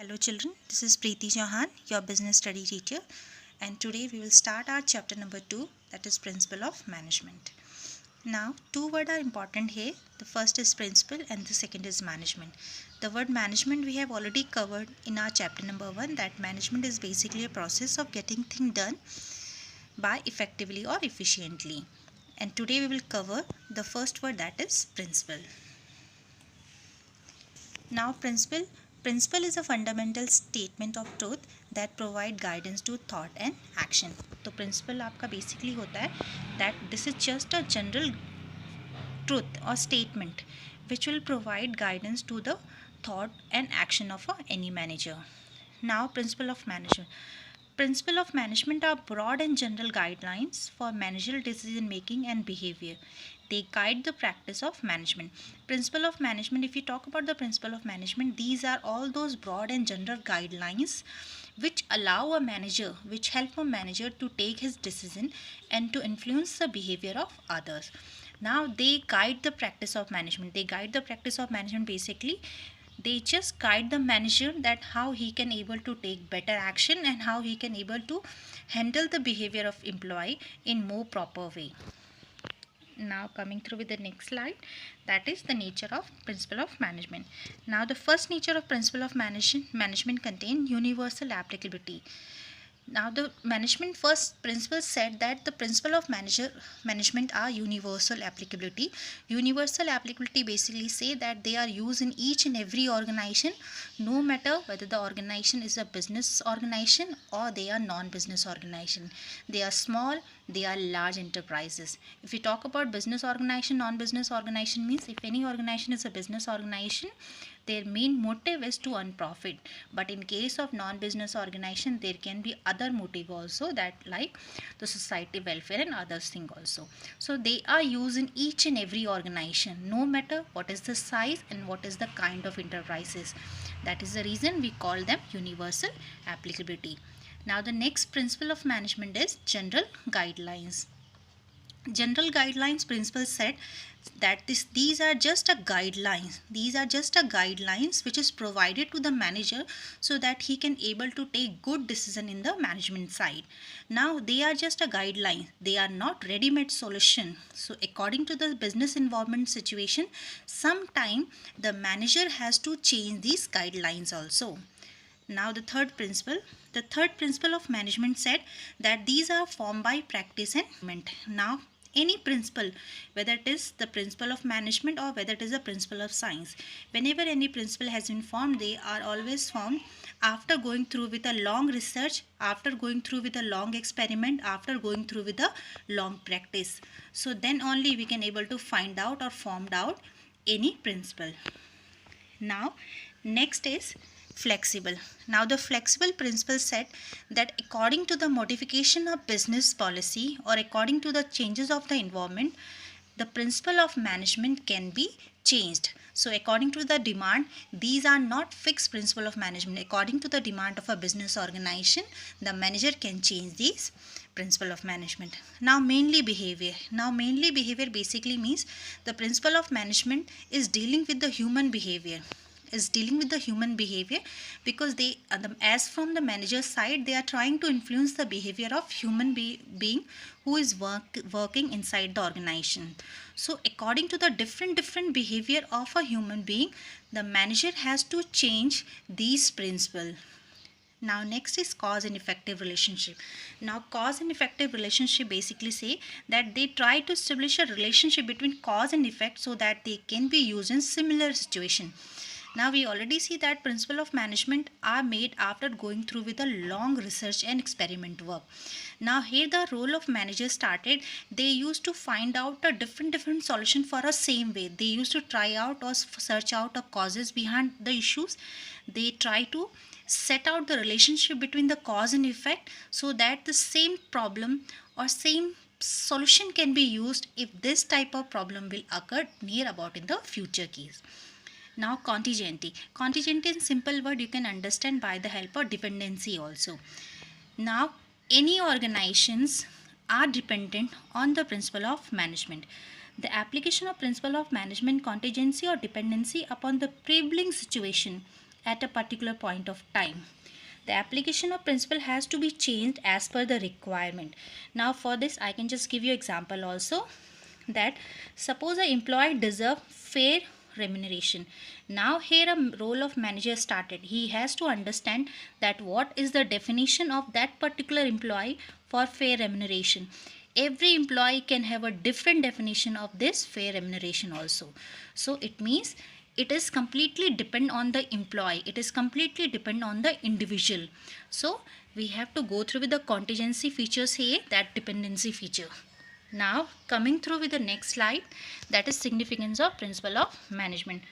Hello children, this is Preeti Chauhan, your business study teacher, and today we will start our chapter number 2, that is principle of management. Now, two words are important here. The first is principle and the second is management. The word management we have already covered in our chapter number 1, that management is basically a process of getting things done by effectively or efficiently. And today we will cover the first word, that is principle. Now, principle is a fundamental statement of truth that provide guidance to thought and action. तो principle आपका basically होता है that this is just a general truth or statement which will provide guidance to the thought and action of any manager. Now, principle of management. Principle of management are broad and general guidelines for managerial decision making and behavior. They guide the practice of management. Principle of management, if you talk about the principle of management, these are all those broad and general guidelines which allow a manager, which help a manager to take his decision and to influence the behavior of others. Now they guide the practice of management. They guide the practice of management basically. They just guide the manager that how he can able to take better action and how he can able to handle the behavior of employee in more proper way. Now coming through with the next slide, that is the nature of principle of management. Now the first nature of principle of management contain universal applicability. Now the management first principle said that the principle of management are universal applicability. Universal applicability basically say that they are used in each and every organization, no matter whether the organization is a business organization or they are non-business organization. They are small, they are large enterprises. If we talk about business organization, non-business organization means if any organization is a business organization, their main motive is to earn profit. But in case of non-business organization, there can be other motive also, that like the society welfare and others thing also. So they are used in each and every organization, no matter what is the size and what is the kind of enterprises. That is the reason we call them universal applicability. Now the next principle of management is general guidelines. General guidelines principle said that these are just a guidelines. These are just a guidelines which is provided to the manager so that he can able to take good decision in the management side. Now they are just a guideline. They are not ready-made solution. So according to the business environment situation, sometime the manager has to change these guidelines also. Now the third principle of management said that these are formed by practice and improvement. Now any principle, whether it is the principle of management or whether it is the principle of science, whenever any principle has been formed, they are always formed after going through with a long research, after going through with a long experiment, after going through with a long practice. So then only we can able to find out or formed out any principle. Now next is flexible. Now the flexible principle said that according to the modification of business policy or according to the changes of the environment, the principle of management can be changed. So according to the demand, these are not fixed principle of management. According to the demand of a business organization, the manager can change these principle of management. Now mainly behavior. Now mainly behavior basically means the principle of management is dealing with the human behavior, because they as from the manager's side, they are trying to influence the behavior of human being who is working inside the organization. So according to the different behavior of a human being, the manager has to change these principles. Now next is cause and effective relationship. Now cause and effective relationship basically say that they try to establish a relationship between cause and effect so that they can be used in similar situation. Now we already see that principle of management are made after going through with a long research and experiment work. Now here the role of manager started. They used to find out a different solution for a same way. They used to try out or search out the causes behind the issues. They try to set out the relationship between the cause and effect so that the same problem or same solution can be used if this type of problem will occur near about in the future case. Now contingency. Contingency in simple word you can understand by the help of dependency also. Now any organizations are dependent on the principle of management. The application of principle of management contingency or dependency upon the prevailing situation at a particular point of time. The application of principle has to be changed as per the requirement. Now for this I can just give you example also, that suppose an employee deserve fair remuneration. Now here a role of manager started. He has to understand that what is the definition of that particular employee for fair remuneration. Every employee can have a different definition of this fair remuneration also. So it means it is completely depend on the employee, it is completely depend on the individual. So we have to go through with the contingency features here, that dependency feature. Now coming through with the next slide, that is significance of principle of management.